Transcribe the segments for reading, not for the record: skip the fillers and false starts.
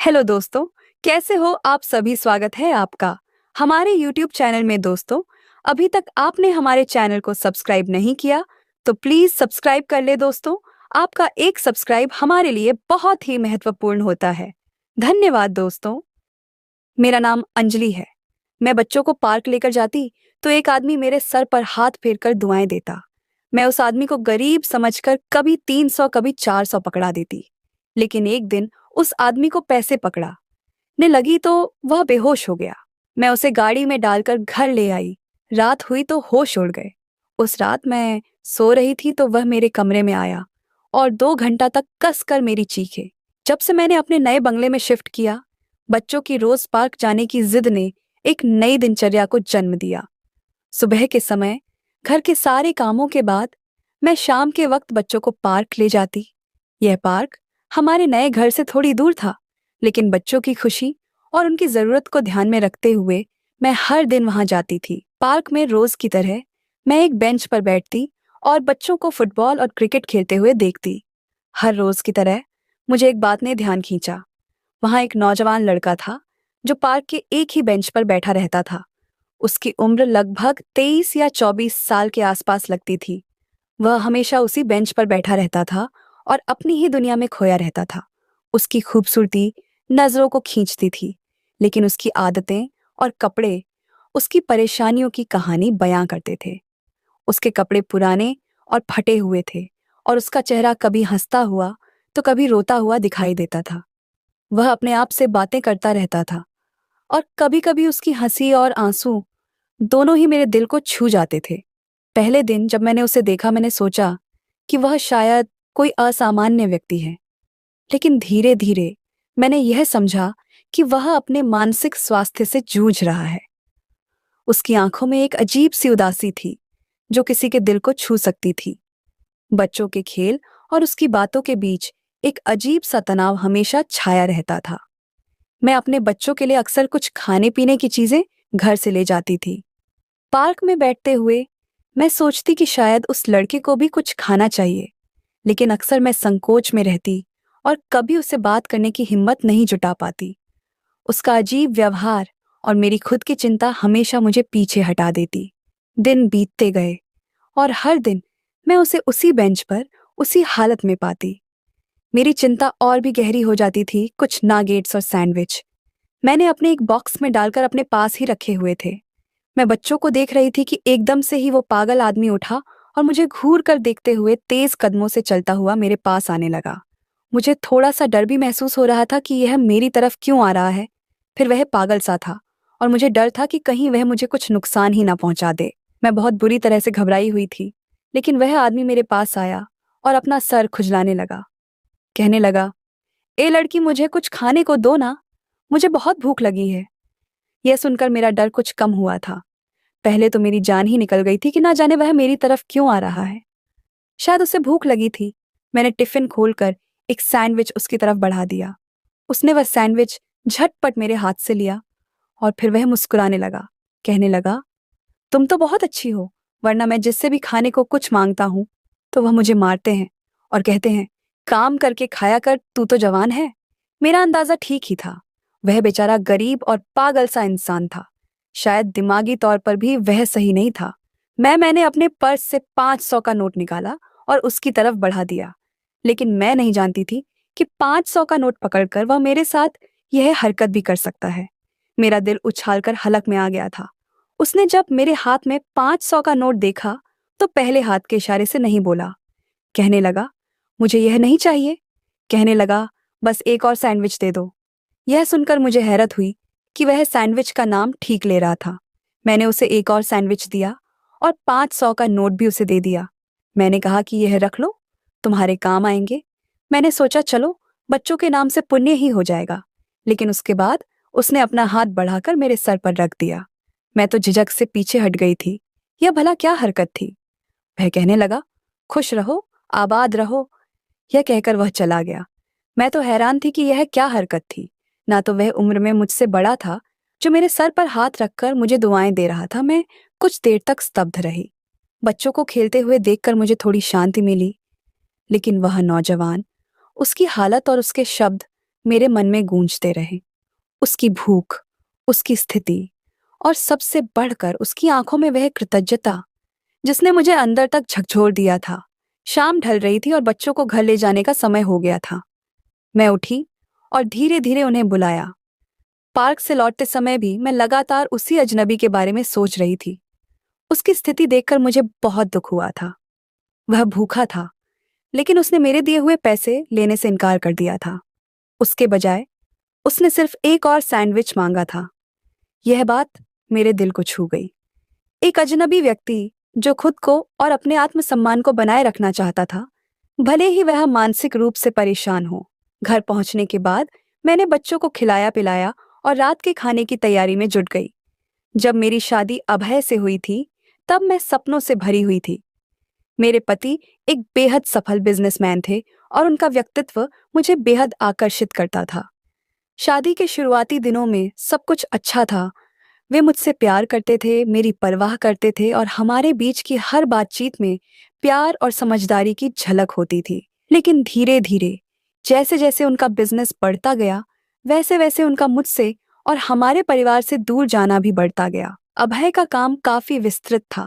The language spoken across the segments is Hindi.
हेलो दोस्तों, कैसे हो आप सभी। स्वागत है आपका हमारे YouTube चैनल में। दोस्तों, अभी तक आपने हमारे चैनल को सब्सक्राइब नहीं किया तो प्लीज सब्सक्राइब कर ले। दोस्तों, आपका एक सब्सक्राइब हमारे लिए बहुत ही महत्वपूर्ण होता है। धन्यवाद दोस्तों। मेरा नाम अंजलि है। मैं बच्चों को पार्क लेकर जाती तो एक आदमी मेरे सर पर हाथ फेरकर दुआएं देता। मैं उस आदमी को गरीब समझकर कभी 300 कभी 400 पकड़ा देती। लेकिन एक दिन उस आदमी को पैसे पकड़ा ने लगी तो वह बेहोश हो गया। मैं उसे गाड़ी में डालकर घर ले आई। रात हुई तो होश उड़ गए। उस रात मैं सो रही थी तो वह मेरे कमरे में आया और 2 घंटा तक कस कर मेरी चीखे। जब से मैंने अपने नए बंगले में शिफ्ट किया, बच्चों की रोज पार्क जाने की जिद ने एक नई दिनचर्या को जन्म दिया। सुबह के समय घर के सारे कामों के बाद मैं शाम के वक्त बच्चों को पार्क ले जाती। यह पार्क हमारे नए घर से थोड़ी दूर था, लेकिन बच्चों की खुशी और उनकी जरूरत को ध्यान में रखते हुए मैं हर दिन वहां जाती थी। पार्क में रोज की तरह मैं एक बेंच पर बैठती और बच्चों को फुटबॉल और क्रिकेट खेलते हुए देखती। हर रोज की तरह मुझे एक बात ने ध्यान खींचा। वहां एक नौजवान लड़का था जो पार्क के एक ही बेंच पर बैठा रहता था। उसकी उम्र लगभग 23 या 24 साल के आसपास लगती थी। वह हमेशा उसी बेंच पर बैठा रहता था और अपनी ही दुनिया में खोया रहता था। उसकी खूबसूरती नजरों को खींचती थी, लेकिन उसकी आदतें और कपड़े उसकी परेशानियों की कहानी बयां करते थे। उसके कपड़े पुराने और फटे हुए थे और उसका चेहरा कभी हंसता हुआ तो कभी रोता हुआ दिखाई देता था। वह अपने आप से बातें करता रहता था और कभी कभी उसकी हंसी और आंसू दोनों ही मेरे दिल को छू जाते थे। पहले दिन जब मैंने उसे देखा, मैंने सोचा कि वह शायद कोई असामान्य व्यक्ति है, लेकिन धीरे धीरे मैंने यह समझा कि वह अपने मानसिक स्वास्थ्य से जूझ रहा है। उसकी आंखों में एक अजीब सी उदासी थी जो किसी के दिल को छू सकती थी। बच्चों के खेल और उसकी बातों के बीच एक अजीब सा तनाव हमेशा छाया रहता था। मैं अपने बच्चों के लिए अक्सर कुछ खाने पीने की चीजें घर से ले जाती थी। पार्क में बैठते हुए मैं सोचती कि शायद उस लड़के को भी कुछ खाना चाहिए, लेकिन अक्सर मैं संकोच में रहती और कभी उससे बात करने की हिम्मत नहीं जुटा पाती। उसका अजीब व्यवहार और मेरी खुद की चिंता हमेशा मुझे पीछे हटा देती। दिन बीतते गए और हर दिन मैं उसे उसी बेंच पर उसी हालत में पाती। मेरी चिंता और भी गहरी हो जाती थी। कुछ नागेट्स और सैंडविच मैंने अपने एक बॉक्स में डालकर अपने पास ही रखे हुए थे। मैं बच्चों को देख रही थी कि एकदम से ही वो पागल आदमी उठा और मुझे घूर कर देखते हुए तेज कदमों से चलता हुआ मेरे पास आने लगा। मुझे थोड़ा सा डर भी महसूस हो रहा था कि यह मेरी तरफ क्यों आ रहा है। फिर वह पागल सा था और मुझे डर था कि कहीं वह मुझे कुछ नुकसान ही ना पहुंचा दे। मैं बहुत बुरी तरह से घबराई हुई थी, लेकिन वह आदमी मेरे पास आया और अपना सर खुजलाने लगा। कहने लगा, ए लड़की, मुझे कुछ खाने को दो ना, मुझे बहुत भूख लगी है। यह सुनकर मेरा डर कुछ कम हुआ था। पहले तो मेरी जान ही निकल गई थी कि ना जाने वह मेरी तरफ क्यों आ रहा है। शायद उसे भूख लगी थी। मैंने टिफिन खोलकर एक सैंडविच उसकी तरफ बढ़ा दिया। उसने वह सैंडविच झटपट मेरे हाथ से लिया और फिर वह मुस्कुराने लगा। कहने लगा, तुम तो बहुत अच्छी हो, वरना मैं जिससे भी खाने को कुछ मांगता हूं तो वह मुझे मारते हैं और कहते हैं, काम करके खाया कर, तू तो जवान है। मेरा अंदाजा ठीक ही था। वह बेचारा गरीब और पागल सा इंसान था। शायद दिमागी तौर पर भी वह सही नहीं था। मैंने अपने पर्स से 500 का नोट निकाला और उसकी तरफ बढ़ा दिया, लेकिन मैं नहीं जानती थी कि 500 का नोट पकड़कर वह मेरे साथ यह हरकत भी कर सकता है। मेरा दिल उछालकर हलक में आ गया था। उसने जब मेरे हाथ में 500 का नोट देखा तो पहले हाथ के इशारे से नहीं बोला। कहने लगा, मुझे यह नहीं चाहिए। कहने लगा, बस एक और सैंडविच दे दो। यह सुनकर मुझे हैरत हुई कि वह सैंडविच का नाम ठीक ले रहा था। मैंने उसे एक और सैंडविच दिया और 500 का नोट भी उसे दे दिया। मैंने कहा कि यह रख लो, तुम्हारे काम आएंगे। मैंने सोचा चलो बच्चों के नाम से पुण्य ही हो जाएगा। लेकिन उसके बाद उसने अपना हाथ बढ़ाकर मेरे सर पर रख दिया। मैं तो झिझक से पीछे हट गई थी। यह भला क्या हरकत थी। वह कहने लगा, खुश रहो, आबाद रहो। यह कहकर वह चला गया। मैं तो हैरान थी कि यह क्या हरकत थी। ना तो वह उम्र में मुझसे बड़ा था जो मेरे सर पर हाथ रखकर मुझे दुआएं दे रहा था। मैं कुछ देर तक स्तब्ध रही। बच्चों को खेलते हुए देखकर मुझे थोड़ी शांति मिली, लेकिन वह नौजवान, उसकी हालत और उसके शब्द मेरे मन में गूंजते रहे। उसकी भूख, उसकी स्थिति और सबसे बढ़कर उसकी आंखों में वह कृतज्ञता जिसने मुझे अंदर तक झकझोर दिया था। शाम ढल रही थी और बच्चों को घर ले जाने का समय हो गया था। मैं उठी और धीरे धीरे उन्हें बुलाया। पार्क से लौटते समय भी मैं लगातार उसी अजनबी के बारे में सोच रही थी। उसकी स्थिति देखकर मुझे बहुत दुख हुआ था। वह भूखा था, लेकिन उसने मेरे दिए हुए पैसे लेने से इनकार कर दिया था। उसके बजाय उसने सिर्फ एक और सैंडविच मांगा था। यह बात मेरे दिल को छू गई। एक अजनबी व्यक्ति जो खुद को और अपने आत्मसम्मान को बनाए रखना चाहता था, भले ही वह मानसिक रूप से परेशान हो। घर पहुंचने के बाद मैंने बच्चों को खिलाया पिलाया और रात के खाने की तैयारी में जुट गई। जब मेरी शादी अभय से हुई थी, तब मैं सपनों से भरी हुई थी। मेरे पति एक बेहद सफल बिजनेसमैन थे और उनका व्यक्तित्व मुझे बेहद आकर्षित करता था। शादी के शुरुआती दिनों में सब कुछ अच्छा था। वे मुझसे प्यार करते थे, मेरी परवाह करते थे और हमारे बीच की हर बातचीत में प्यार और समझदारी की झलक होती थी। लेकिन धीरे धीरे जैसे जैसे उनका बिजनेस बढ़ता गया, वैसे वैसे उनका मुझसे और हमारे परिवार से दूर जाना भी बढ़ता गया। अभय का काम काफी विस्तृत था।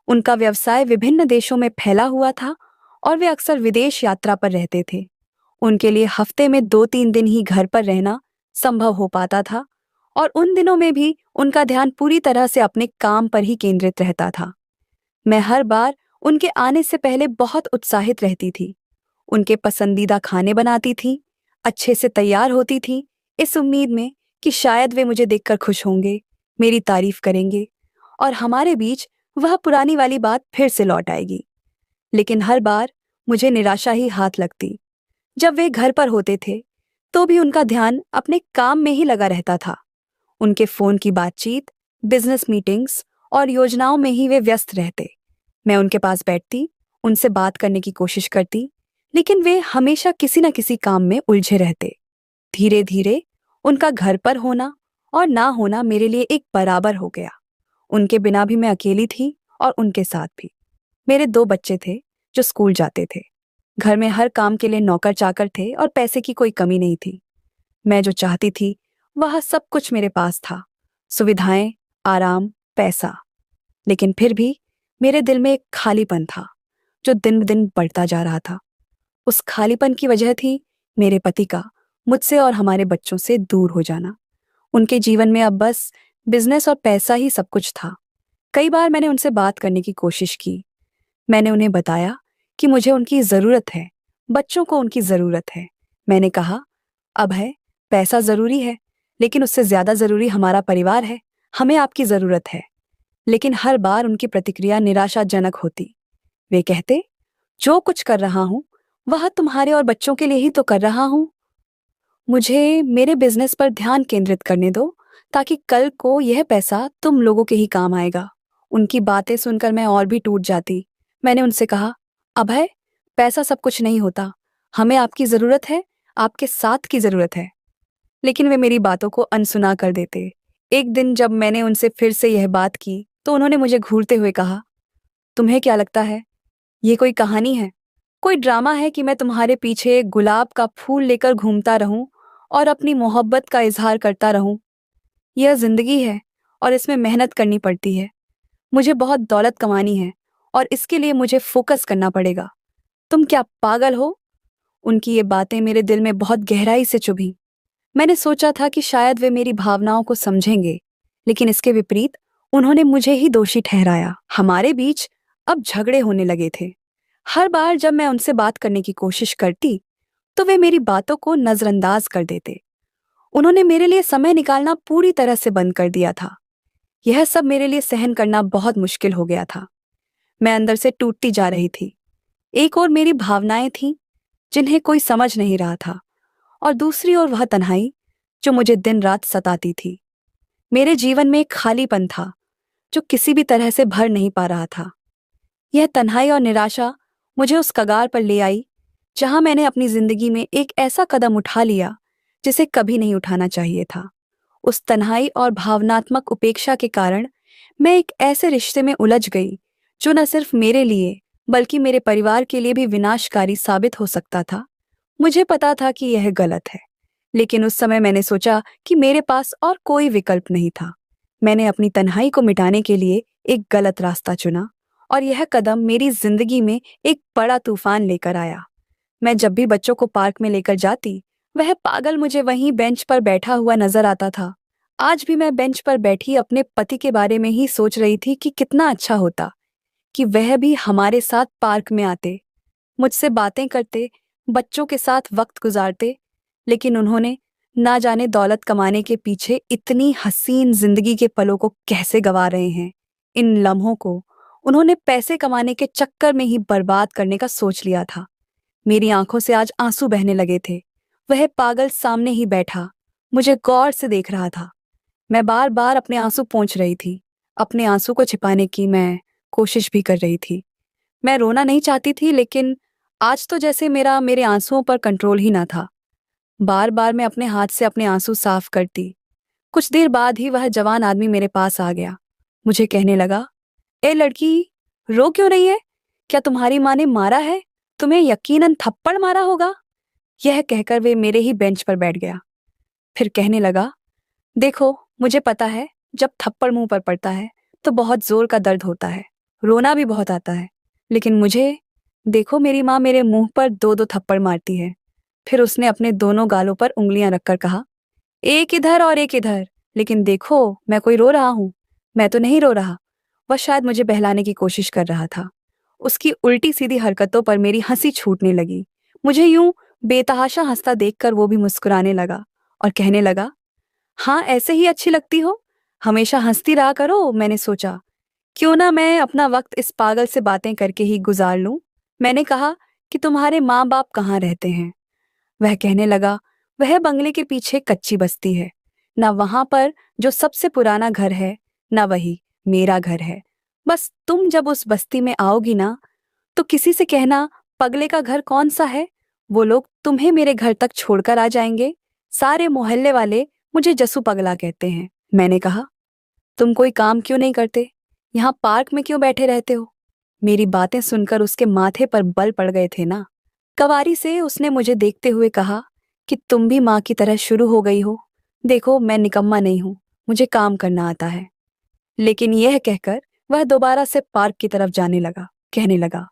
उनका व्यवसाय विभिन्न देशों में फैला हुआ था और वे अक्सर विदेश यात्रा पर रहते थे। उनके लिए हफ्ते में 2-3 दिन ही घर पर रहना संभव हो पाता था और उन दिनों में भी उनका ध्यान पूरी तरह से अपने काम पर ही केंद्रित रहता था। मैं हर बार उनके आने से पहले बहुत उत्साहित रहती थी। उनके पसंदीदा खाने बनाती थी, अच्छे से तैयार होती थी, इस उम्मीद में कि शायद वे मुझे देखकर खुश होंगे, मेरी तारीफ करेंगे और हमारे बीच वह पुरानी वाली बात फिर से लौट आएगी। लेकिन हर बार मुझे निराशा ही हाथ लगती। जब वे घर पर होते थे, तो भी उनका ध्यान अपने काम में ही लगा रहता था। उनके फोन की बातचीत, बिजनेस मीटिंग्स और योजनाओं में ही वे व्यस्त रहते। मैं उनके पास बैठती, उनसे बात करने की कोशिश करती, लेकिन वे हमेशा किसी न किसी काम में उलझे रहते। धीरे धीरे उनका घर पर होना और ना होना मेरे लिए एक बराबर हो गया। उनके बिना भी मैं अकेली थी और उनके साथ भी। मेरे 2 बच्चे थे जो स्कूल जाते थे। घर में हर काम के लिए नौकर चाकर थे और पैसे की कोई कमी नहीं थी। मैं जो चाहती थी वह सब कुछ मेरे पास था, सुविधाएं, आराम, पैसा। लेकिन फिर भी मेरे दिल में एक खालीपन था जो दिन ब दिन बढ़ता जा रहा था। उस खालीपन की वजह थी मेरे पति का मुझसे और हमारे बच्चों से दूर हो जाना। उनके जीवन में अब बस बिजनेस और पैसा ही सब कुछ था। कई बार मैंने उनसे बात करने की कोशिश की। मैंने उन्हें बताया कि मुझे उनकी ज़रूरत है, बच्चों को उनकी ज़रूरत है। मैंने कहा, अभय, पैसा ज़रूरी है, लेकिन उससे ज़्यादा ज़रूरी हमारा परिवार है। हमें आपकी ज़रूरत है। लेकिन हर बार उनकी प्रतिक्रिया निराशाजनक होती। वे कहते, जो कुछ कर रहा हूँ, वह तुम्हारे और बच्चों के लिए ही तो कर रहा हूँ। मुझे मेरे बिजनेस पर ध्यान केंद्रित करने दो, ताकि कल को यह पैसा तुम लोगों के ही काम आएगा। उनकी बातें सुनकर मैं और भी टूट जाती। मैंने उनसे कहा, अभय, पैसा सब कुछ नहीं होता। हमें आपकी ज़रूरत है, आपके साथ की ज़रूरत है। लेकिन वे मेरी बातों को अनसुना कर देते। एक दिन जब मैंने उनसे फिर से यह बात की, तो उन्होंने मुझे घूरते हुए कहा, तुम्हें क्या लगता है, ये कोई कहानी है, कोई ड्रामा है कि मैं तुम्हारे पीछे गुलाब का फूल लेकर घूमता रहूं और अपनी मोहब्बत का इजहार करता रहूं? यह जिंदगी है और इसमें मेहनत करनी पड़ती है। मुझे बहुत दौलत कमानी है और इसके लिए मुझे फोकस करना पड़ेगा। तुम क्या पागल हो? उनकी ये बातें मेरे दिल में बहुत गहराई से चुभी। मैंने सोचा था कि शायद वे मेरी भावनाओं को समझेंगे, लेकिन इसके विपरीत उन्होंने मुझे ही दोषी ठहराया। हमारे बीच अब झगड़े होने लगे थे। हर बार जब मैं उनसे बात करने की कोशिश करती, तो वे मेरी बातों को नजरअंदाज कर देते। उन्होंने मेरे लिए समय निकालना पूरी तरह से बंद कर दिया था। यह सब मेरे लिए सहन करना बहुत मुश्किल हो गया था। मैं अंदर से टूटती जा रही थी। एक ओर मेरी भावनाएं थीं, जिन्हें कोई समझ नहीं रहा था, और दूसरी ओर वह तन्हाई जो मुझे दिन रात सताती थी। मेरे जीवन में एक खालीपन था जो किसी भी तरह से भर नहीं पा रहा था। यह तन्हाई और निराशा मुझे उस कगार पर ले आई जहां मैंने अपनी जिंदगी में एक ऐसा कदम उठा लिया जिसे कभी नहीं उठाना चाहिए था। उस तन्हाई और भावनात्मक उपेक्षा के कारण मैं एक ऐसे रिश्ते में उलझ गई जो न सिर्फ मेरे लिए बल्कि मेरे परिवार के लिए भी विनाशकारी साबित हो सकता था। मुझे पता था कि यह गलत है, लेकिन उस समय मैंने सोचा कि मेरे पास और कोई विकल्प नहीं था। मैंने अपनी तन्हाई को मिटाने के लिए एक गलत रास्ता चुना और यह कदम मेरी जिंदगी में एक बड़ा तूफान लेकर आया। मैं जब भी बच्चों को पार्क में लेकर जाती, वह पागल मुझे वहीं बेंच पर बैठा हुआ नजर आता था। आज भी मैं बेंच पर बैठी अपने पति के बारे में ही सोच रही थी कि कितना अच्छा होता कि वह भी हमारे साथ पार्क में आते, मुझसे बातें करते, बच्चों के साथ वक्त गुजारते। लेकिन उन्होंने ना जाने दौलत कमाने के पीछे इतनी हसीन जिंदगी के पलों को कैसे गंवा रहे हैं। इन लम्हों को उन्होंने पैसे कमाने के चक्कर में ही बर्बाद करने का सोच लिया था। मेरी आंखों से आज आंसू बहने लगे थे। वह पागल सामने ही बैठा मुझे गौर से देख रहा था। मैं बार बार अपने आंसू पोंछ रही थी। अपने आंसू को छिपाने की मैं कोशिश भी कर रही थी। मैं रोना नहीं चाहती थी, लेकिन आज तो जैसे मेरे आंसुओं पर कंट्रोल ही ना था। बार बार मैं अपने हाथ से अपने आंसू साफ करती। कुछ देर बाद ही वह जवान आदमी मेरे पास आ गया। मुझे कहने लगा, ए लड़की, रो क्यों रही है? क्या तुम्हारी माँ ने मारा है? तुम्हें यकीनन थप्पड़ मारा होगा। यह कहकर वे मेरे ही बेंच पर बैठ गया। फिर कहने लगा, देखो, मुझे पता है जब थप्पड़ मुंह पर पड़ता है तो बहुत जोर का दर्द होता है, रोना भी बहुत आता है। लेकिन मुझे देखो, मेरी माँ मेरे मुंह पर दो दो थप्पड़ मारती है। फिर उसने अपने दोनों गालों पर उंगलियां रखकर कहा, एक इधर और एक इधर। लेकिन देखो, मैं कोई रो रहा हूं? मैं तो नहीं रो रहा। वह शायद मुझे बहलाने की कोशिश कर रहा था। उसकी उल्टी सीधी हरकतों पर मेरी हंसी छूटने लगी। मुझे यूं बेतहाशा हंसता देखकर वो भी मुस्कुराने लगा और कहने लगा, हाँ, ऐसे ही अच्छी लगती हो, हमेशा हंसती रहा करो। मैंने सोचा, क्यों ना मैं अपना वक्त इस पागल से बातें करके ही गुजार लूं। मैंने कहा कि तुम्हारे माँ बाप कहाँ रहते हैं? वह कहने लगा, वह बंगले के पीछे कच्ची बस्ती है। ना वहां पर जो सबसे पुराना घर है, ना वही मेरा घर है। बस तुम जब उस बस्ती में आओगी ना, तो किसी से कहना पगले का घर कौन सा है। वो लोग तुम्हें मेरे घर तक छोड़कर आ जाएंगे। सारे मोहल्ले वाले मुझे जसू पगला कहते हैं। मैंने कहा, तुम कोई काम क्यों नहीं करते? यहाँ पार्क में क्यों बैठे रहते हो? मेरी बातें सुनकर उसके माथे पर बल पड़ गए थे ना। कवारी से उसने मुझे देखते हुए कहा कि तुम भी माँ की तरह शुरू हो गई हो। देखो, मैं निकम्मा नहीं हूं, मुझे काम करना आता है। लेकिन यह कहकर वह दोबारा से पार्क की तरफ जाने लगा। कहने लगा,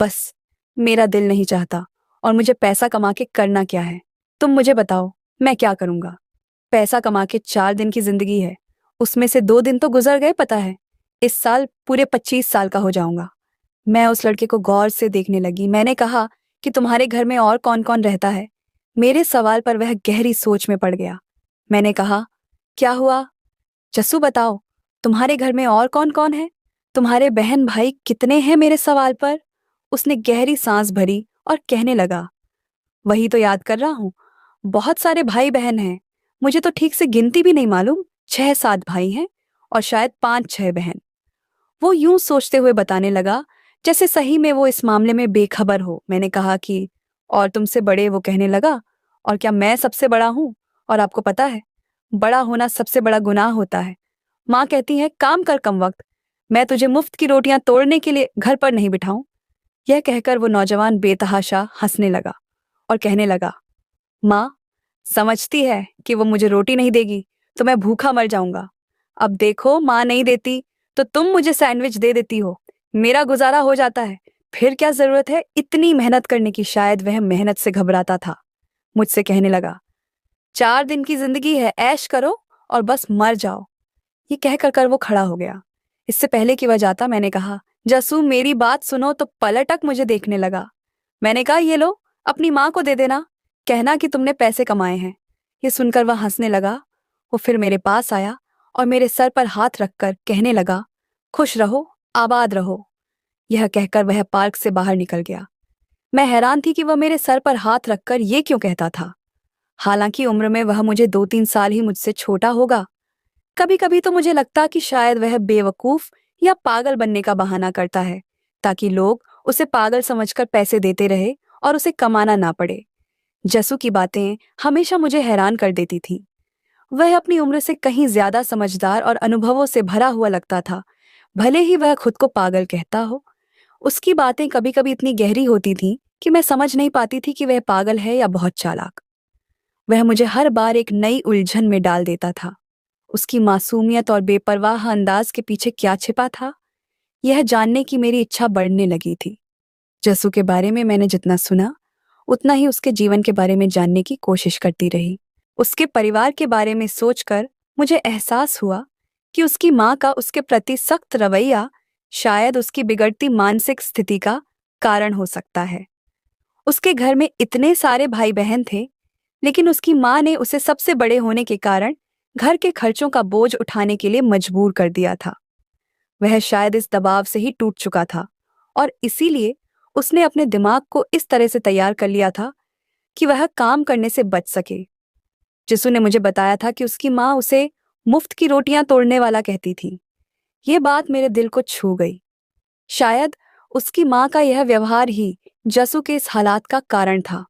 बस मेरा दिल नहीं चाहता, और मुझे पैसा कमा के करना क्या है? तुम मुझे बताओ, मैं क्या करूंगा? पैसा कमा के 4 दिन की जिंदगी है, उसमें से 2 दिन तो गुजर गए, पता है। इस साल पूरे 25 साल का हो जाऊंगा। मैं उस लड़के को गौर से देखने लगी। मैंने कहा कि तुम्हारे घर में और कौन कौन रहता है? मेरे सवाल पर वह गहरी सोच में पड़ गया। मैंने कहा, क्या हुआ जस्सू, बताओ, तुम्हारे घर में और कौन कौन है? तुम्हारे बहन भाई कितने हैं? मेरे सवाल पर उसने गहरी सांस भरी और कहने लगा, वही तो याद कर रहा हूं, बहुत सारे भाई बहन हैं। मुझे तो ठीक से गिनती भी नहीं मालूम। 6-7 भाई हैं और शायद 5-6 बहन। वो यूं सोचते हुए बताने लगा जैसे सही में वो इस मामले में बेखबर हो। मैंने कहा कि और तुमसे बड़े? वो कहने लगा, और क्या मैं सबसे बड़ा हूं? और आपको पता है, बड़ा होना सबसे बड़ा गुनाह होता है। माँ कहती है, काम कर कम वक्त, मैं तुझे मुफ्त की रोटियां तोड़ने के लिए घर पर नहीं बिठाऊं। यह कहकर वो नौजवान बेतहाशा हंसने लगा और कहने लगा, माँ समझती है कि वो मुझे रोटी नहीं देगी तो मैं भूखा मर जाऊंगा। अब देखो, माँ नहीं देती तो तुम मुझे सैंडविच दे देती हो, मेरा गुजारा हो जाता है। फिर क्या जरूरत है इतनी मेहनत करने की? शायद वह मेहनत से घबराता था। मुझसे कहने लगा, 4 दिन की जिंदगी है, ऐश करो और बस मर जाओ। ये कहकर वो खड़ा हो गया। इससे पहले कि वह जाता, मैंने कहा, जसू मेरी बात सुनो। तो पलटक मुझे देखने लगा। मैंने कहा, ये लो, अपनी माँ को दे देना, कहना कि तुमने पैसे कमाए हैं। ये सुनकर वह हंसने लगा। वो फिर मेरे पास आया और मेरे सर पर हाथ रखकर कहने लगा, खुश रहो, आबाद रहो। यह कहकर वह पार्क से बाहर निकल गया। मैं हैरान थी कि वह मेरे सर पर हाथ रखकर ये क्यों कहता था। हालांकि उम्र में वह मुझे 2-3 साल ही मुझसे छोटा होगा। कभी कभी तो मुझे लगता कि शायद वह बेवकूफ या पागल बनने का बहाना करता है, ताकि लोग उसे पागल समझकर पैसे देते रहे और उसे कमाना ना पड़े। जसू की बातें हमेशा मुझे हैरान कर देती थीं। वह अपनी उम्र से कहीं ज्यादा समझदार और अनुभवों से भरा हुआ लगता था, भले ही वह खुद को पागल कहता हो। उसकी बातें कभी कभी इतनी गहरी होती थीं कि मैं समझ नहीं पाती थी कि वह पागल है या बहुत चालाक। वह मुझे हर बार एक नई उलझन में डाल देता था। उसकी मासूमियत और बेपरवाह अंदाज के पीछे क्या छिपा था, यह जानने की मेरी इच्छा बढ़ने लगी थी। जस्सू के बारे में मैंने जितना सुना, उतना ही उसके जीवन के बारे में जानने की कोशिश करती रही। उसके परिवार के बारे में सोचकर मुझे एहसास हुआ कि उसकी माँ का उसके प्रति सख्त रवैया शायद उसकी बिगड़ती मानसिक स्थिति का कारण हो सकता है। उसके घर में इतने सारे भाई बहन थे, लेकिन उसकी माँ ने उसे सबसे बड़े होने के कारण घर के खर्चों का बोझ उठाने के लिए मजबूर कर दिया था। वह शायद इस दबाव से ही टूट चुका था और इसीलिए उसने अपने दिमाग को इस तरह से तैयार कर लिया था कि वह काम करने से बच सके। जिसू ने मुझे बताया था कि उसकी माँ उसे मुफ्त की रोटियां तोड़ने वाला कहती थी। ये बात मेरे दिल को छू गई। शायद उसकी माँ का यह व्यवहार ही जसू के इस हालात का कारण था।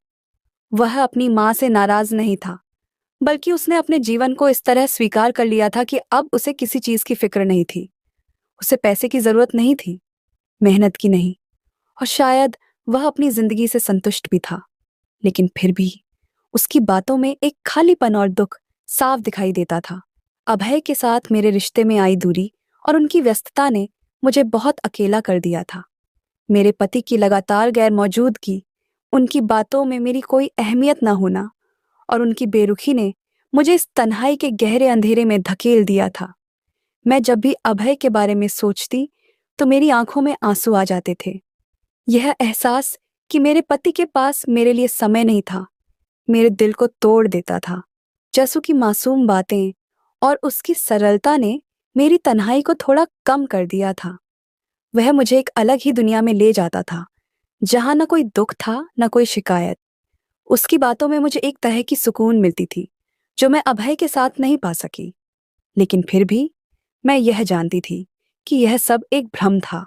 वह अपनी माँ से नाराज नहीं था, बल्कि उसने अपने जीवन को इस तरह स्वीकार कर लिया था कि अब उसे किसी चीज की फिक्र नहीं थी। उसे पैसे की जरूरत नहीं थी, मेहनत की नहीं, और शायद वह अपनी जिंदगी से संतुष्ट भी था। लेकिन फिर भी उसकी बातों में एक खालीपन और दुख साफ दिखाई देता था। अभय के साथ मेरे रिश्ते में आई दूरी और उनकी व्यस्तता ने मुझे बहुत अकेला कर दिया था। मेरे पति की लगातार गैर मौजूदगी, उनकी बातों में मेरी कोई अहमियत न होना और उनकी बेरुखी ने मुझे इस तन्हाई के गहरे अंधेरे में धकेल दिया था। मैं जब भी अभय के बारे में सोचती तो मेरी आंखों में आंसू आ जाते थे। यह एहसास कि मेरे पति के पास मेरे लिए समय नहीं था, मेरे दिल को तोड़ देता था। जसू की मासूम बातें और उसकी सरलता ने मेरी तन्हाई को थोड़ा कम कर दिया था। वह मुझे एक अलग ही दुनिया में ले जाता था, जहां न कोई दुख था न कोई शिकायत। उसकी बातों में मुझे एक तरह की सुकून मिलती थी, जो मैं अभय के साथ नहीं पा सकी। लेकिन फिर भी मैं यह जानती थी कि यह सब एक भ्रम था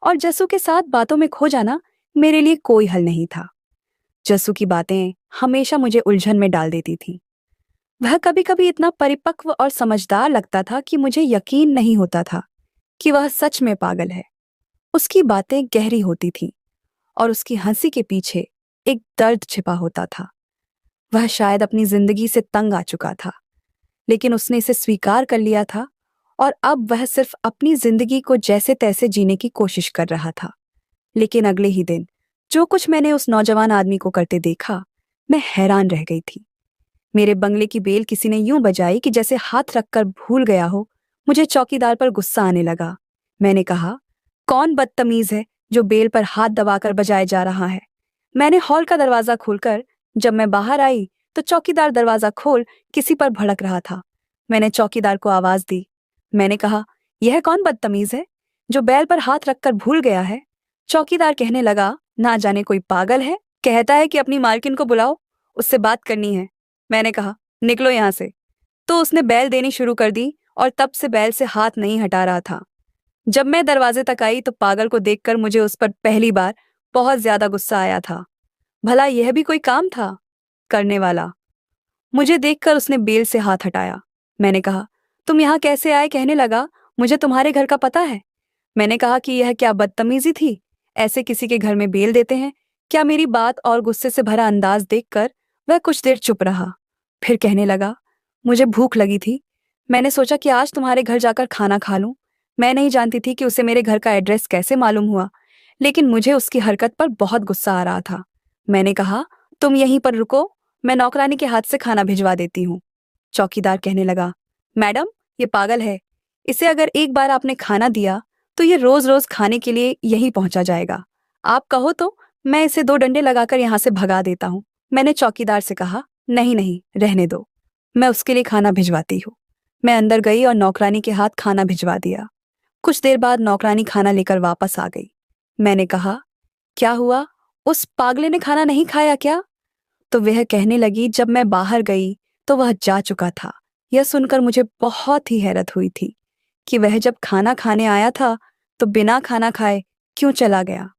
और जसू के साथ बातों में खो जाना मेरे लिए कोई हल नहीं था। जसू की बातें हमेशा मुझे उलझन में डाल देती थी। वह कभी कभी इतना परिपक्व और समझदार लगता था कि मुझे यकीन नहीं होता था कि वह सच में पागल है। उसकी बातें गहरी होती थीं और उसकी हंसी के पीछे एक दर्द छिपा होता था। वह शायद अपनी जिंदगी से तंग आ चुका था, लेकिन उसने इसे स्वीकार कर लिया था और अब वह सिर्फ अपनी जिंदगी को जैसे तैसे जीने की कोशिश कर रहा था। लेकिन अगले ही दिन जो कुछ मैंने उस नौजवान आदमी को करते देखा, मैं हैरान रह गई थी। मेरे बंगले की बेल किसी ने यूं बजाई कि जैसे हाथ रखकर भूल गया हो। मुझे चौकीदार पर गुस्सा आने लगा। मैंने कहा, कौन बदतमीज है जो बेल पर हाथ दबाकर बजाया जा रहा है? मैंने हॉल का दरवाजा खोलकर जब मैं बाहर आई तो चौकीदार दरवाजा खोल किसी पर भड़क रहा था। मैंने चौकीदार को आवाज दी। मैंने कहा, यह कौन बदतमीज है जो बैल पर हाथ रखकर भूल गया है? चौकीदार कहने लगा, ना जाने कोई पागल है, कहता है कि अपनी मालकिन को बुलाओ, उससे बात करनी है। मैंने कहा, निकलो यहां से। तो उसने बैल देनी शुरू कर दी और तब से बैल से हाथ नहीं हटा रहा था। जब मैं दरवाजे तक आई तो पागल को देखकर मुझे उस पर पहली बार बहुत ज्यादा गुस्सा आया था। भला यह भी कोई काम था करने वाला? मुझे देखकर उसने बेल से हाथ हटाया। मैंने कहा, तुम यहाँ कैसे आए? कहने लगा, मुझे तुम्हारे घर का पता है। मैंने कहा कि यह क्या बदतमीजी थी, ऐसे किसी के घर में बेल देते हैं क्या? मेरी बात और गुस्से से भरा अंदाज देखकर वह कुछ देर चुप रहा। फिर कहने लगा, मुझे भूख लगी थी, मैंने सोचा कि आज तुम्हारे घर जाकर खाना खा लूं। मैं नहीं जानती थी कि उसे मेरे घर का एड्रेस कैसे मालूम हुआ, लेकिन मुझे उसकी हरकत पर बहुत गुस्सा आ रहा था। मैंने कहा, तुम यहीं पर रुको, मैं नौकरानी के हाथ से खाना भिजवा देती हूँ। चौकीदार कहने लगा, मैडम, ये पागल है, इसे अगर एक बार आपने खाना दिया तो ये रोज रोज खाने के लिए यहीं पहुंचा जाएगा। आप कहो तो मैं इसे 2 डंडे लगाकर यहाँ से भगा देता हूँ। मैंने चौकीदार से कहा, नहीं नहीं, रहने दो, मैं उसके लिए खाना भिजवाती हूँ। मैं अंदर गई और नौकरानी के हाथ खाना भिजवा दिया। कुछ देर बाद नौकरानी खाना लेकर वापस आ गई। मैंने कहा, क्या हुआ, उस पागले ने खाना नहीं खाया क्या? तो वह कहने लगी, जब मैं बाहर गई तो वह जा चुका था। यह सुनकर मुझे बहुत ही हैरत हुई थी कि वह जब खाना खाने आया था तो बिना खाना खाए क्यों चला गया।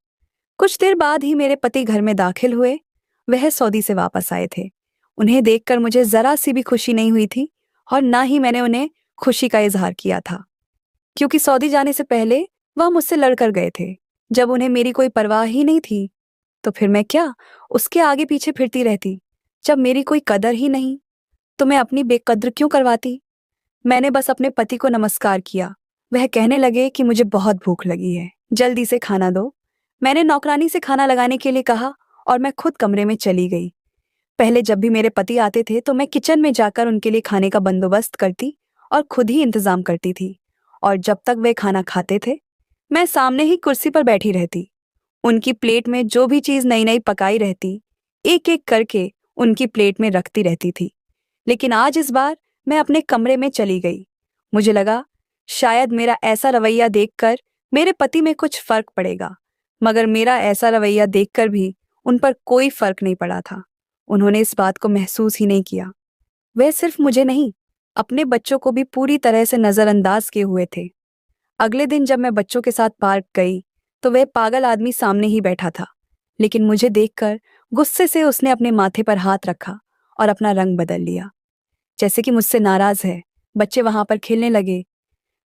कुछ देर बाद ही मेरे पति घर में दाखिल हुए। वह सऊदी से वापस आए थे। उन्हें देखकर मुझे जरा सी भी खुशी नहीं हुई थी और ना ही मैंने उन्हें खुशी का इजहार किया था, क्योंकि सऊदी जाने से पहले वह मुझसे लड़कर गए थे। जब उन्हें मेरी कोई परवाह ही नहीं थी तो फिर मैं क्या उसके आगे पीछे फिरती रहती। जब मेरी कोई कदर ही नहीं तो मैं अपनी बेकद्र क्यों करवाती। मैंने बस अपने पति को नमस्कार किया। वह कहने लगे कि मुझे बहुत भूख लगी है, जल्दी से खाना दो। मैंने नौकरानी से खाना लगाने के लिए कहा और मैं खुद कमरे में चली गई। पहले जब भी मेरे पति आते थे तो मैं किचन में जाकर उनके लिए खाने का बंदोबस्त करती और खुद ही इंतजाम करती थी। और जब तक वे खाना खाते थे मैं सामने ही कुर्सी पर बैठी रहती। उनकी प्लेट में जो भी चीज नई नई पकाई रहती, एक एक करके उनकी प्लेट में रखती रहती थी। लेकिन आज इस बार मैं अपने कमरे में चली गई। मुझे लगा शायद मेरा ऐसा रवैया देखकर मेरे पति में कुछ फर्क पड़ेगा, मगर मेरा ऐसा रवैया देखकर भी उन पर कोई फर्क नहीं पड़ा था। उन्होंने इस बात को महसूस ही नहीं किया। वे सिर्फ मुझे नहीं, अपने बच्चों को भी पूरी तरह से नजरअंदाज किए हुए थे। अगले दिन जब मैं बच्चों के साथ पार्क गई तो वह पागल आदमी सामने ही बैठा था, लेकिन मुझे देखकर गुस्से से उसने अपने माथे पर हाथ रखा और अपना रंग बदल लिया, जैसे कि मुझसे नाराज है। बच्चे वहां पर खेलने लगे।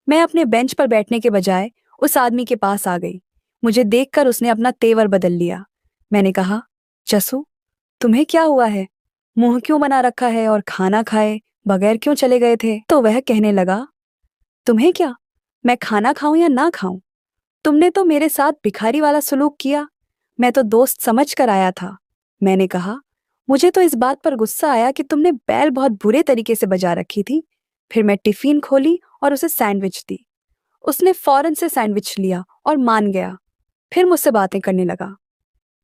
मैं अपने बेंच पर बैठने के बजाय उस आदमी के पास आ गई। मुझे देखकर उसने अपना तेवर बदल लिया। मैंने कहा, जसू, तुम्हें क्या हुआ है? मुंह क्यों बना रखा है और खाना खाए बगैर क्यों चले गए थे? तो वह कहने लगा, तुम्हें क्या, मैं खाना खाऊं या ना खाऊं? तुमने तो मेरे साथ भिखारी वाला सलूक किया। मैं तो दोस्त समझ कर आया था। मैंने कहा, मुझे तो इस बात पर गुस्सा आया कि तुमने बैल बहुत बुरे तरीके से बजा रखी थी। फिर मैं टिफिन खोली और उसे सैंडविच दी। उसने फौरन से सैंडविच लिया और मान गया। फिर मुझसे बातें करने लगा।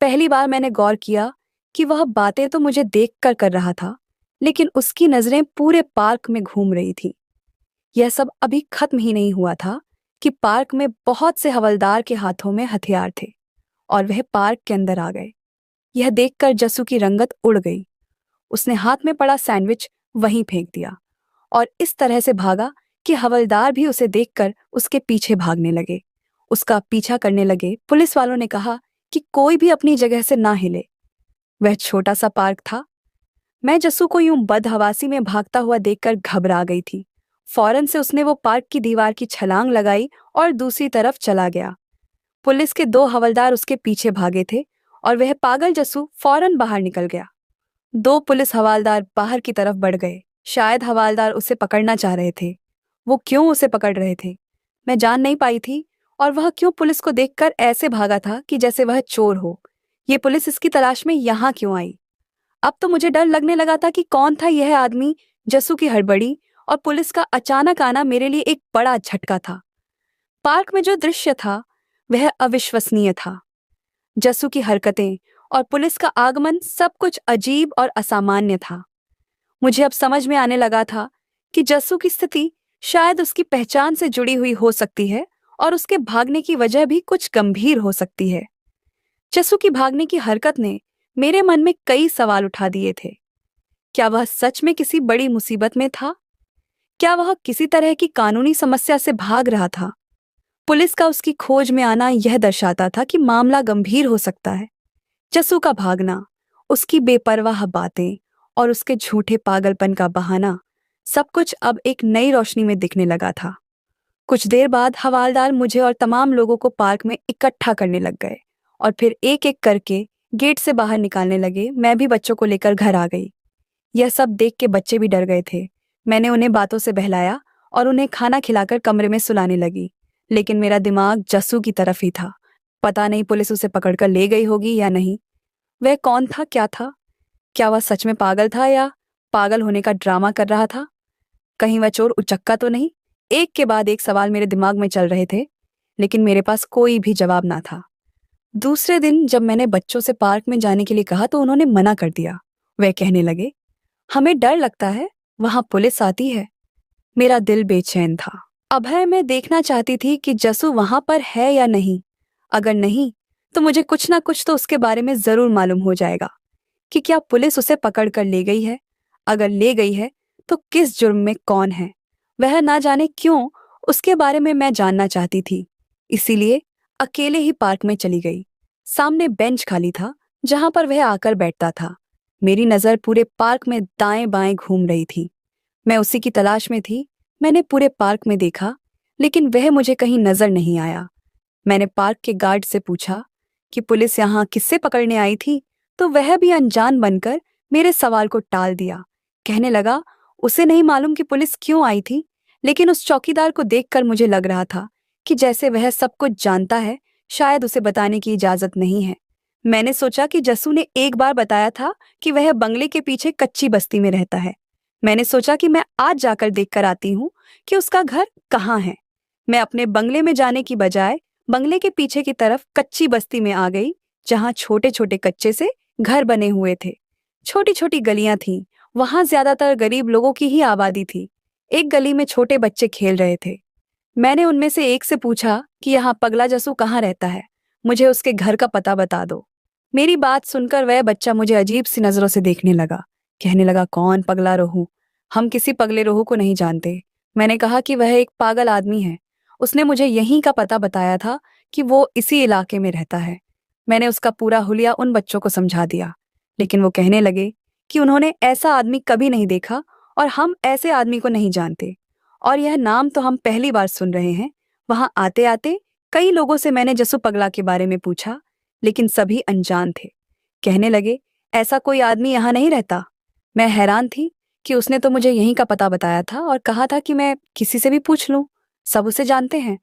पहली बार मैंने गौर किया कि वह बातें तो मुझे देखकर कर रहा था, लेकिन उसकी नजरें पूरे पार्क में घूम रही थी। यह सब अभी खत्म ही नहीं हुआ था कि पार्क में बहुत से हवलदार के हाथों में हथियार थे और वह पार्क के अंदर आ गए। यह देखकर जस्सू की रंगत उड़ गई। उसने हाथ में पड़ा सैंडविच वहीं फेंक दिया और इस तरह से भागा कि हवलदार भी उसे देखकर उसके पीछे भागने लगे। उसका पीछा करने लगे। पुलिस वालों ने कहा कि कोई भी अपनी जगह से ना हिले। वह छोटा सा पार्क था। मैं जस्सू को यूं बदहवासी में भागता हुआ देखकर घबरा गई थी। फौरन से उसने वो पार्क की दीवार की छलांग लगाई और दूसरी तरफ चला गया। पुलिस के 2 हवलदार उसके पीछे भागे थे और वह पागल जस्सू फौरन बाहर निकल गया। 2 पुलिस हवलदार बाहर की तरफ बढ़ गए। शायद हवलदार उसे पकड़ना चाह रहे थे। वो क्यों उसे पकड़ रहे थे मैं जान नहीं पाई थी, और वह क्यों पुलिस को देखकर ऐसे भागा था कि जैसे वह चोर हो। ये पुलिस इसकी तलाश में यहाँ क्यों आई? अब तो मुझे डर लगने लगा था कि कौन था यह आदमी। जस्सू की हड़बड़ी और पुलिस का अचानक आना मेरे लिए एक बड़ा झटका था। पार्क में जो दृश्य था वह अविश्वसनीय था। जस्सू की हरकतें और पुलिस का आगमन सब कुछ अजीब और असामान्य था। मुझे अब समझ में आने लगा था कि जस्सू की स्थिति शायद उसकी पहचान से जुड़ी हुई हो सकती है और उसके भागने की वजह भी कुछ गंभीर हो सकती है। जस्सू की भागने की हरकत ने मेरे मन में कई सवाल उठा दिए थे। क्या वह सच में किसी बड़ी मुसीबत में था? क्या वह किसी तरह की कानूनी समस्या से भाग रहा था? पुलिस का उसकी खोज में आना यह दर्शाता था कि मामला गंभीर हो सकता है। जस्सू का भागना, उसकी बेपरवाह बातें और उसके झूठे पागलपन का बहाना, सब कुछ अब एक नई रोशनी में दिखने लगा था। कुछ देर बाद हवलदार मुझे और तमाम लोगों को पार्क में इकट्ठा करने लग गए और फिर एक एक करके गेट से बाहर निकालने लगे। मैं भी बच्चों को लेकर घर आ गई। यह सब देख के बच्चे भी डर गए थे। मैंने उन्हें बातों से बहलाया और उन्हें खाना खिलाकर कमरे में सुलाने लगी, लेकिन मेरा दिमाग जस्सू की तरफ ही था। पता नहीं पुलिस उसे पकड़कर ले गई होगी या नहीं। वह कौन था, क्या था? क्या वह सच में पागल था या पागल होने का ड्रामा कर रहा था? कहीं वह चोर उचक्का तो नहीं? एक के बाद एक सवाल मेरे दिमाग में चल रहे थे, लेकिन मेरे पास कोई भी जवाब ना था। दूसरे दिन जब मैंने बच्चों से पार्क में जाने के लिए कहा तो उन्होंने मना कर दिया। वह कहने लगे, हमें डर लगता है, वहां पुलिस आती है। मेरा दिल बेचैन था। अभय, मैं देखना चाहती थी कि जस्सू वहां पर है या नहीं। अगर नहीं तो मुझे कुछ ना कुछ तो उसके बारे में जरूर मालूम हो जाएगा कि क्या पुलिस उसे पकड़ कर ले गई है। अगर ले गई है तो किस जुर्म में कौन है, वह ना जाने क्यों उसके बारे में मैं जानना चाहती थी। इसीलिए अकेले ही पार्क में चली गई। सामने बेंच खाली था जहां पर वह आकर बैठता था। मेरी नजर पूरे पार्क में दाएं बाएं घूम रही थी। मैं उसी की तलाश में थी। मैंने पूरे पार्क में देखा, लेकिन वह मुझे कहीं नजर नहीं आया। मैंने पार्क के गार्ड से पूछा कि पुलिस यहाँ किससे पकड़ने आई थी, तो वह भी अनजान बनकर मेरे सवाल को टाल दिया। कहने लगा, उसे नहीं मालूम कि पुलिस क्यों आई थी, लेकिन उस चौकीदार को देखकर मुझे लग रहा था कि जैसे वह सब कुछ जानता है, शायद उसे बताने की इजाजत नहीं है। मैंने सोचा कि जस्सू ने एक बार बताया था कि वह बंगले के पीछे कच्ची बस्ती में रहता है। मैंने सोचा कि मैं आज जाकर देखकर आती हूँ कि उसका घर कहाँ है। मैं अपने बंगले में जाने की बजाय बंगले के पीछे की तरफ कच्ची बस्ती में आ गई, जहाँ छोटे छोटे कच्चे से घर बने हुए थे। छोटी छोटी गलियां थीं, वहां ज्यादातर गरीब लोगों की ही आबादी थी। एक गली में छोटे बच्चे खेल रहे थे। मैंने उनमें से एक से पूछा कि यहाँ पगला जस्सू कहाँ रहता है, मुझे उसके घर का पता बता दो। मेरी बात सुनकर वह बच्चा मुझे अजीब सी नजरों से देखने लगा। कहने लगा, कौन पगला रोहू? हम किसी पगले रोहू को नहीं जानते। मैंने कहा कि वह एक पागल आदमी है। उसने मुझे यहीं का पता बताया था कि वो इसी इलाके में रहता है। मैंने उसका पूरा हुलिया उन बच्चों को समझा दिया, लेकिन वो कहने लगे कि उन्होंने ऐसा आदमी कभी नहीं देखा और हम ऐसे आदमी को नहीं जानते, और यह नाम तो हम पहली बार सुन रहे हैं। वहां आते आते कई लोगों से मैंने जस्सू पगला के बारे में पूछा, लेकिन सभी अनजान थे। कहने लगे, ऐसा कोई आदमी यहाँ नहीं रहता। मैं हैरान थी कि उसने तो मुझे यहीं का पता बताया था और कहा था कि मैं किसी से भी पूछ लूं, सब उसे जानते हैं।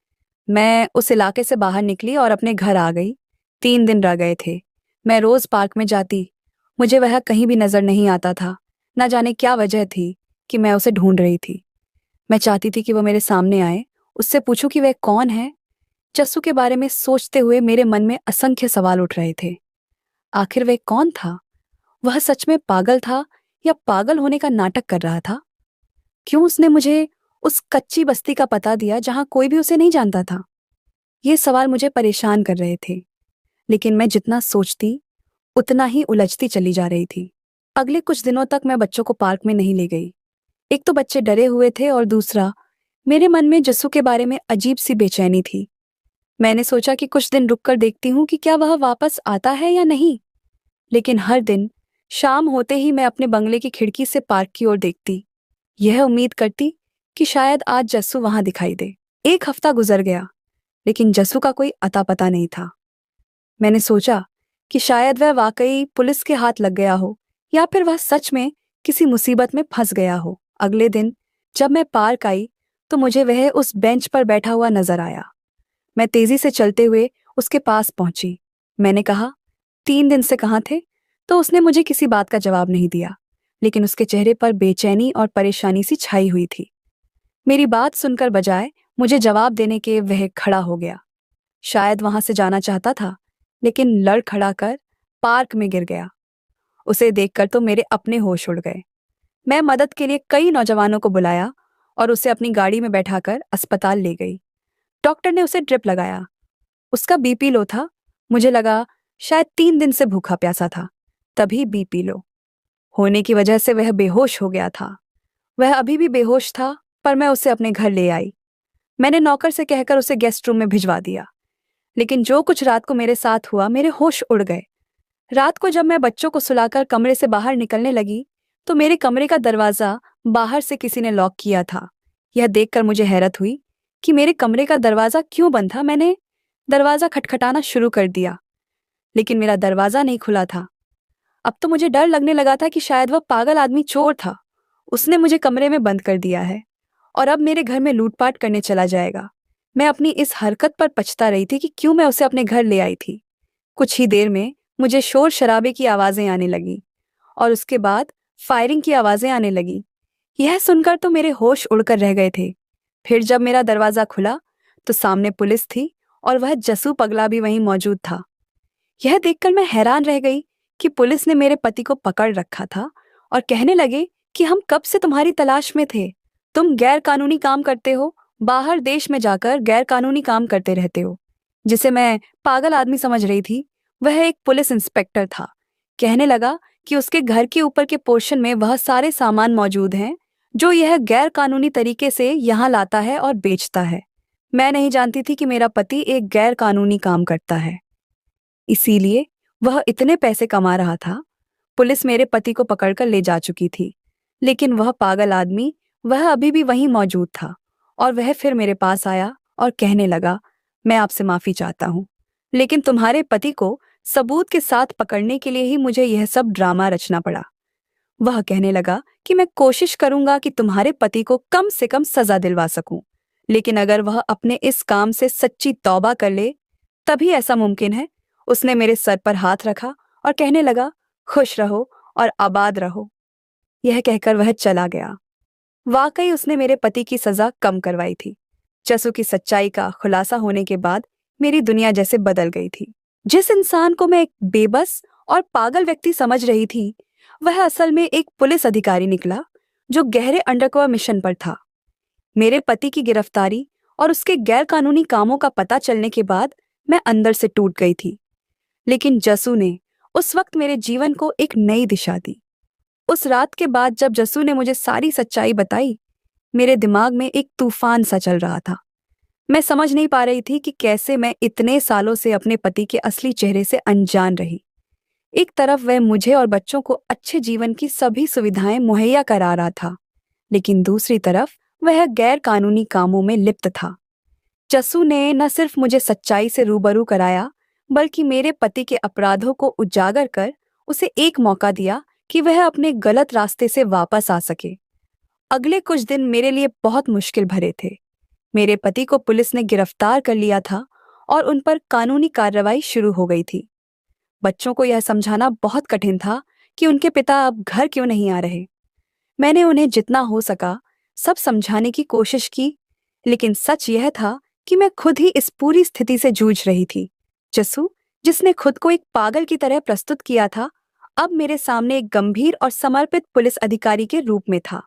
मैं उस इलाके से बाहर निकली और अपने घर आ गई। 3 दिन रह गए थे। मैं रोज पार्क में जाती, मुझे वह कहीं भी नजर नहीं आता था। न जाने क्या वजह थी कि मैं उसे ढूंढ रही थी। मैं चाहती थी कि वो मेरे सामने आए, उससे पूछूं कि वह कौन है। जस्सू के बारे में सोचते हुए मेरे मन में असंख्य सवाल उठ रहे थे। आखिर वह कौन था? वह सच में पागल था या पागल होने का नाटक कर रहा था? क्यों उसने मुझे उस कच्ची बस्ती का पता दिया जहां कोई भी उसे नहीं जानता था? ये सवाल मुझे परेशान कर रहे थे, लेकिन मैं जितना सोचती उतना ही उलझती चली जा रही थी। अगले कुछ दिनों तक मैं बच्चों को पार्क में नहीं ले गई। एक तो बच्चे डरे हुए थे और दूसरा, मेरे मन में जस्सू के बारे में अजीब सी बेचैनी थी। मैंने सोचा कि कुछ दिन रुककर देखती हूँ कि क्या वह वापस आता है या नहीं। लेकिन हर दिन शाम होते ही मैं अपने बंगले की खिड़की से पार्क की ओर देखती, यह उम्मीद करती कि शायद आज जस्सू वहां दिखाई दे। 1 हफ्ता गुजर गया, लेकिन जस्सू का कोई अता पता नहीं था। मैंने सोचा कि शायद वह वाकई पुलिस के हाथ लग गया हो, या फिर वह सच में किसी मुसीबत में फंस गया हो। अगले दिन जब मैं पार्क आई तो मुझे वह उस बेंच पर बैठा हुआ नजर आया। मैं तेजी से चलते हुए उसके पास पहुंची। मैंने कहा, 3 दिन से कहाँ थे? तो उसने मुझे किसी बात का जवाब नहीं दिया, लेकिन उसके चेहरे पर बेचैनी और परेशानी सी छाई हुई थी। मेरी बात सुनकर बजाय मुझे जवाब देने के वह खड़ा हो गया। शायद वहां से जाना चाहता था, लेकिन लड़खड़ा कर पार्क में गिर गया। उसे देखकर तो मेरे अपने होश उड़ गए। मैं मदद के लिए कई नौजवानों को बुलाया और उसे अपनी गाड़ी में बैठाकर अस्पताल ले गई। डॉक्टर ने उसे ड्रिप लगाया। उसका बीपी लो था। मुझे लगा शायद 3 दिन से भूखा प्यासा था, तभी बीपी लो होने की वजह से वह बेहोश हो गया था। वह अभी भी बेहोश था, पर मैं उसे अपने घर ले आई। मैंने नौकर से कहकर उसे गेस्ट रूम में भिजवा दिया। लेकिन जो कुछ रात को मेरे साथ हुआ, मेरे होश उड़ गए। रात को जब मैं बच्चों को सुलाकर कमरे से बाहर निकलने लगी तो मेरे कमरे का दरवाजा बाहर से किसी ने लॉक किया था। यह देखकर मुझे हैरत हुई कि मेरे कमरे का दरवाजा क्यों बंद था। मैंने दरवाजा खटखटाना शुरू कर दिया, लेकिन मेरा दरवाजा नहीं खुला था। अब तो मुझे डर लगने लगा था कि शायद वह पागल आदमी चोर था। उसने मुझे कमरे में बंद कर दिया है और अब मेरे घर में लूटपाट करने चला जाएगा। मैं अपनी इस हरकत पर पछता रही थी कि क्यों मैं उसे अपने घर ले आई थी। कुछ ही देर में मुझे शोर शराबे की आवाजें आने लगी और उसके बाद फायरिंग की आवाजें आने लगी। यह सुनकर तो मेरे होश उड़कर रह गए थे। फिर जब मेरा दरवाजा खुला तो सामने पुलिस थी और वह जस्सू पगला भी वहीं मौजूद था। यह देखकर मैं हैरान रह गई कि पुलिस ने मेरे पति को पकड़ रखा था और कहने लगे कि हम कब से तुम्हारी तलाश में थे। तुम गैर कानूनी काम करते हो, बाहर देश में जाकर गैर कानूनी काम करते रहते हो। जिसे मैं पागल आदमी समझ रही थी, वह एक पुलिस इंस्पेक्टर था। कहने लगा कि उसके घर के ऊपर के पोर्शन में वह सारे सामान मौजूद हैं जो यह गैर कानूनी तरीके से यहाँ लाता है और बेचता है। मैं नहीं जानती थी कि मेरा पति एक गैर कानूनी काम करता है, इसीलिए वह इतने पैसे कमा रहा था। पुलिस मेरे पति को पकड़कर ले जा चुकी थी, लेकिन वह पागल आदमी वह अभी भी वहीं मौजूद था और वह फिर मेरे पास आया और कहने लगा, मैं आपसे माफी चाहता हूँ, लेकिन तुम्हारे पति को सबूत के साथ पकड़ने के लिए ही मुझे यह सब ड्रामा रचना पड़ा। वह कहने लगा कि मैं कोशिश करूंगा कि तुम्हारे पति को कम से कम सजा दिलवा सकूं, लेकिन अगर वह अपने इस काम से सच्ची तौबा कर ले तभी ऐसा मुमकिन है। उसने मेरे सर पर हाथ रखा और कहने लगा, खुश रहो और आबाद रहो। यह कहकर वह चला गया। वाकई उसने मेरे पति की सजा कम करवाई थी। जसू की सच्चाई का खुलासा होने के बाद मेरी दुनिया जैसे बदल गई थी। जिस इंसान को मैं एक बेबस और पागल व्यक्ति समझ रही थी, वह असल में एक पुलिस अधिकारी निकला जो गहरे अंडरकवर मिशन पर था। मेरे पति की गिरफ्तारी और उसके गैरकानूनी कामों का पता चलने के बाद मैं अंदर से टूट गई थी, लेकिन जसू ने उस वक्त मेरे जीवन को एक नई दिशा दी। उस रात के बाद जब जसू ने मुझे सारी सच्चाई बताई, मेरे दिमाग में एक तूफान सा चल रहा था। मैं समझ नहीं पा रही थी कि कैसे मैं इतने सालों से अपने पति के असली चेहरे से अनजान रही। एक तरफ वह मुझे और बच्चों को अच्छे जीवन की सभी सुविधाएं मुहैया करा रहा था, लेकिन दूसरी तरफ वह गैर कानूनी कामों में लिप्त था। जसू ने न सिर्फ मुझे सच्चाई से रूबरू कराया, बल्कि मेरे पति के अपराधों को उजागर कर उसे एक मौका दिया कि वह अपने गलत रास्ते से वापस आ सके। अगले कुछ दिन मेरे लिए बहुत मुश्किल भरे थे। मेरे पति को पुलिस ने गिरफ्तार कर लिया था और उन पर कानूनी कार्रवाई शुरू हो गई थी। बच्चों को यह समझाना बहुत कठिन था कि उनके पिता अब घर क्यों नहीं आ रहे। मैंने उन्हें जितना हो सका सब समझाने की कोशिश की, लेकिन सच यह था कि मैं खुद ही इस पूरी स्थिति से जूझ रही थी। जसू, जिसने खुद को एक पागल की तरह प्रस्तुत किया था, अब मेरे सामने एक गंभीर और समर्पित पुलिस अधिकारी के रूप में था।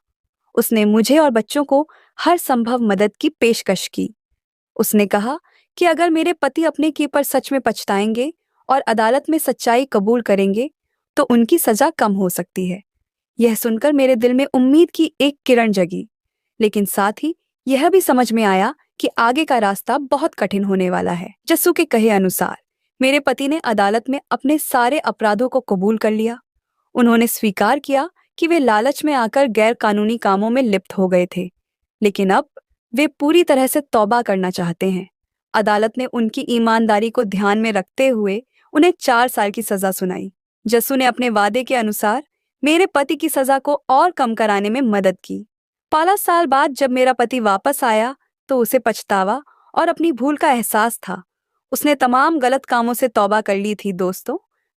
उसने मुझे और बच्चों को हर संभव मदद की पेशकश की। उसने कहा कि अगर मेरे पति अपने किए पर सच में पछताएंगे और अदालत में सच्चाई कबूल करेंगे तो उनकी सजा कम हो सकती है। यह सुनकर मेरे दिल में उम्मीद की एक किरण जगी, लेकिन साथ ही यह भी समझ में आया कि आगे का रास्ता बहुत कठिन होने वाला है। जस्सू के कहे अनुसार मेरे पति ने अदालत में अपने सारे अपराधों को कबूल कर लिया। उन्होंने स्वीकार किया कि वे लालच में आकर गैर कानूनी कामों में लिप्त हो गए थे, लेकिन अब वे पूरी तरह से तौबा करना चाहते हैं। अदालत ने उनकी ईमानदारी को ध्यान में रखते हुए उन्हें 4 साल की सजा सुनाई। जस्सू ने अपने वादे के अनुसार मेरे पति की सजा को और कम कराने में मदद की। 15 साल बाद जब मेरा पति वापस आया तो उसे पछतावा और अपनी भूल का एहसास था। उसने तमाम गलत कामों से तौबा कर ली थी। दोस्तों,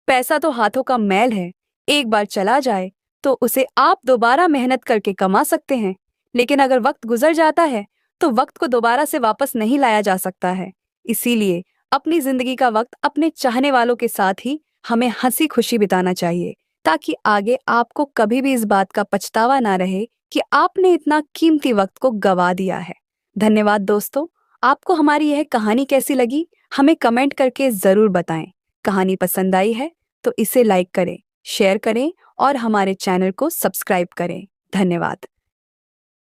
पैसा तो हाथों का मैल है, एक बार चला जाए तो उसे आप दोबारा मेहनत करके कमा सकते हैं, लेकिन अगर वक्त गुजर जाता है तो वक्त को दोबारा से वापस नहीं लाया जा सकता है। इसीलिए अपनी जिंदगी का वक्त अपने चाहने वालों के साथ ही हमें हंसी खुशी बिताना चाहिए, ताकि आगे आपको कभी भी इस बात का पछतावा ना रहे कि आपने इतना कीमती वक्त को गवा दिया है। धन्यवाद दोस्तों। आपको हमारी यह कहानी कैसी लगी हमें कमेंट करके जरूर बताएं। कहानी पसंद आई है तो इसे लाइक करें, शेयर करें और हमारे चैनल को सब्सक्राइब करें। धन्यवाद।